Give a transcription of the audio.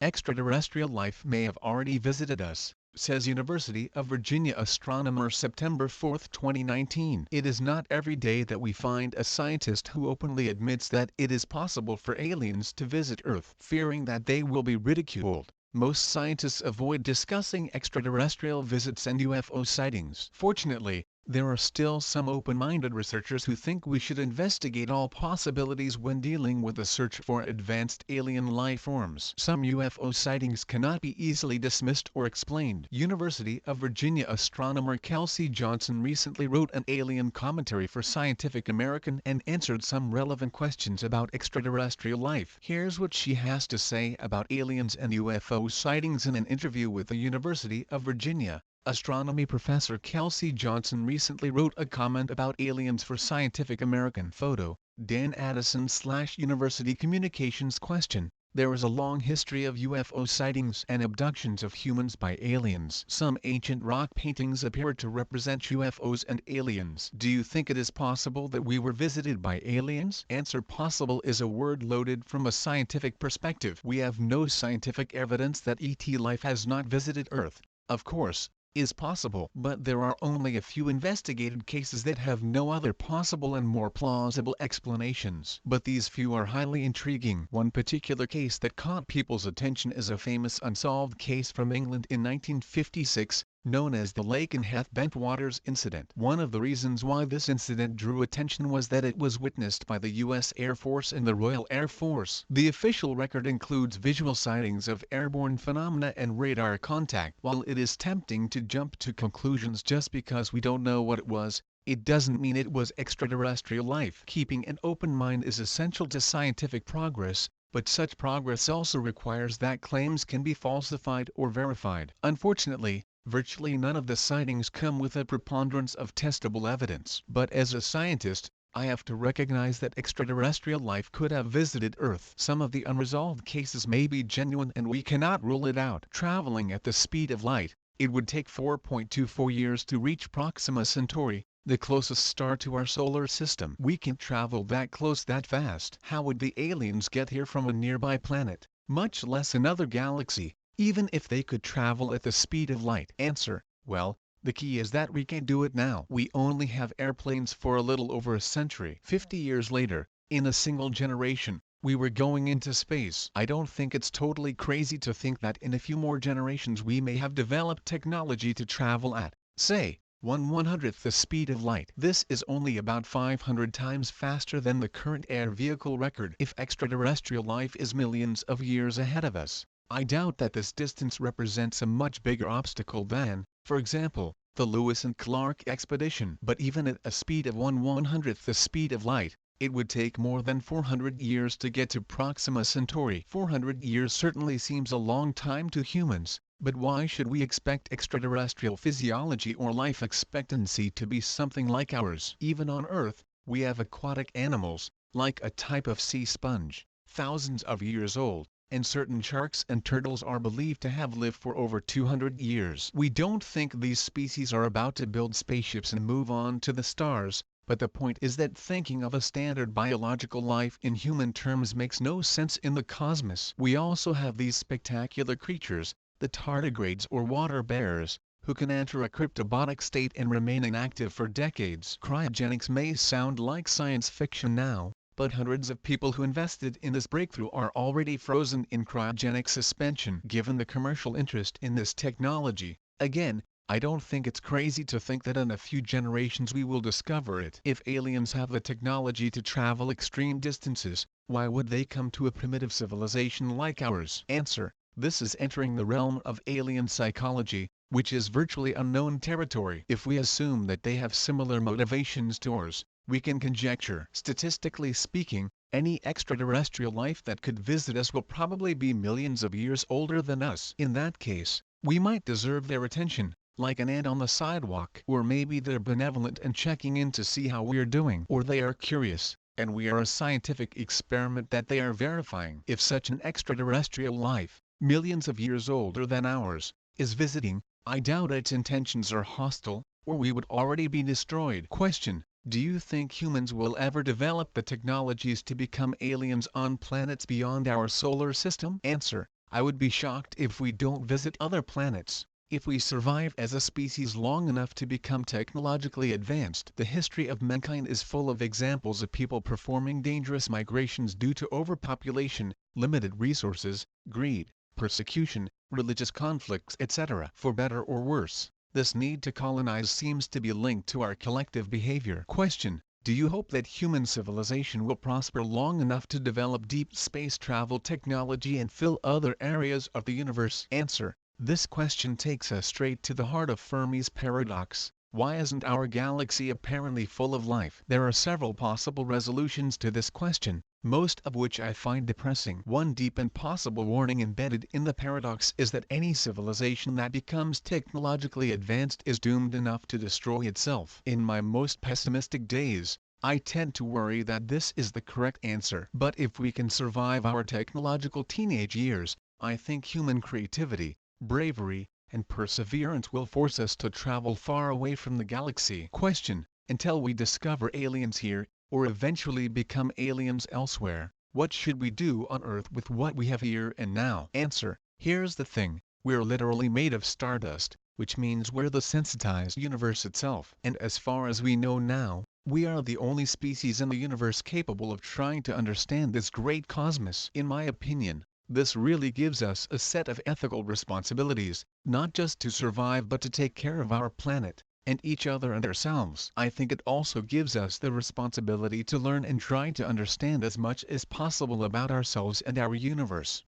Extraterrestrial life may have already visited us, says University of Virginia astronomer September 4, 2019. It is not every day that we find a scientist who openly admits that it is possible for aliens to visit Earth. Fearing that they will be ridiculed, most scientists avoid discussing extraterrestrial visits and UFO sightings. Fortunately, there are still some open-minded researchers who think we should investigate all possibilities when dealing with the search for advanced alien life forms. Some UFO sightings cannot be easily dismissed or explained. University of Virginia astronomer Kelsey Johnson recently wrote an alien commentary for Scientific American and answered some relevant questions about extraterrestrial life. Here's what she has to say about aliens and UFO sightings in an interview with the University of Virginia. Astronomy professor Kelsey Johnson recently wrote a comment about aliens for Scientific American. Photo, Dan Addison/University Communications. Question: there is a long history of UFO sightings and abductions of humans by aliens. Some ancient rock paintings appear to represent UFOs and aliens. Do you think it is possible that we were visited by aliens? Answer: possible is a word loaded from a scientific perspective. We have no scientific evidence that ET life has not visited Earth. Of course, is possible, but there are only a few investigated cases that have no other possible and more plausible explanations. But these few are highly intriguing. One particular case that caught people's attention is a famous unsolved case from England in 1956, known as the Lakenheath Bentwaters incident. One of the reasons why this incident drew attention was that it was witnessed by the U.S. Air Force and the Royal Air Force. The official record includes visual sightings of airborne phenomena and radar contact. While it is tempting to jump to conclusions just because we don't know what it was, it doesn't mean it was extraterrestrial life. Keeping an open mind is essential to scientific progress, but such progress also requires that claims can be falsified or verified. Unfortunately, virtually none of the sightings come with a preponderance of testable evidence. But as a scientist, I have to recognize that extraterrestrial life could have visited Earth. Some of the unresolved cases may be genuine and we cannot rule it out. Traveling at the speed of light, it would take 4.24 years to reach Proxima Centauri, the closest star to our solar system. We can't travel that close that fast. How would the aliens get here from a nearby planet, much less another galaxy, even if they could travel at the speed of light? Answer: well, the key is that we can't do it now. We only have airplanes for a little over a century. 50 years later, in a single generation, we were going into space. I don't think it's totally crazy to think that in a few more generations we may have developed technology to travel at, say, 1/100th the speed of light. This is only about 500 times faster than the current air vehicle record. If extraterrestrial life is millions of years ahead of us, I doubt that this distance represents a much bigger obstacle than, for example, the Lewis and Clark expedition. But even at a speed of 1/100th the speed of light, it would take more than 400 years to get to Proxima Centauri. 400 years certainly seems a long time to humans, but why should we expect extraterrestrial physiology or life expectancy to be something like ours? Even on Earth, we have aquatic animals, like a type of sea sponge, thousands of years old, and certain sharks and turtles are believed to have lived for over 200 years. We don't think these species are about to build spaceships and move on to the stars, but the point is that thinking of a standard biological life in human terms makes no sense in the cosmos. We also have these spectacular creatures, the tardigrades or water bears, who can enter a cryptobiotic state and remain inactive for decades. Cryogenics may sound like science fiction now, but hundreds of people who invested in this breakthrough are already frozen in cryogenic suspension. Given the commercial interest in this technology, again, I don't think it's crazy to think that in a few generations we will discover it. If aliens have the technology to travel extreme distances, why would they come to a primitive civilization like ours? Answer: this is entering the realm of alien psychology, which is virtually unknown territory. If we assume that they have similar motivations to ours, we can conjecture. Statistically speaking, any extraterrestrial life that could visit us will probably be millions of years older than us. In that case, we might deserve their attention, like an ant on the sidewalk. Or maybe they're benevolent and checking in to see how we're doing. Or they are curious, and we are a scientific experiment that they are verifying. If such an extraterrestrial life, millions of years older than ours, is visiting, I doubt its intentions are hostile, or we would already be destroyed. Question: do you think humans will ever develop the technologies to become aliens on planets beyond our solar system? Answer: I would be shocked if we don't visit other planets. If we survive as a species long enough to become technologically advanced. The history of mankind is full of examples of people performing dangerous migrations due to overpopulation, limited resources, greed, persecution, religious conflicts, etc. For better or worse, this need to colonize seems to be linked to our collective behavior. Question: do you hope that human civilization will prosper long enough to develop deep space travel technology and fill other areas of the universe? Answer: this question takes us straight to the heart of Fermi's paradox. Why isn't our galaxy apparently full of life? There are several possible resolutions to this question, most of which I find depressing. One deep and possible warning embedded in the paradox is that any civilization that becomes technologically advanced is doomed enough to destroy itself. In my most pessimistic days, I tend to worry that this is the correct answer. But if we can survive our technological teenage years, I think human creativity, bravery, and perseverance will force us to travel far away from the galaxy. Question: until we discover aliens here, or eventually become aliens elsewhere, what should we do on Earth with what we have here and now? Answer: here's the thing, we're literally made of stardust, which means we're the sensitized universe itself. And as far as we know now, we are the only species in the universe capable of trying to understand this great cosmos. In my opinion, this really gives us a set of ethical responsibilities, not just to survive but to take care of our planet, and each other and ourselves. I think it also gives us the responsibility to learn and try to understand as much as possible about ourselves and our universe.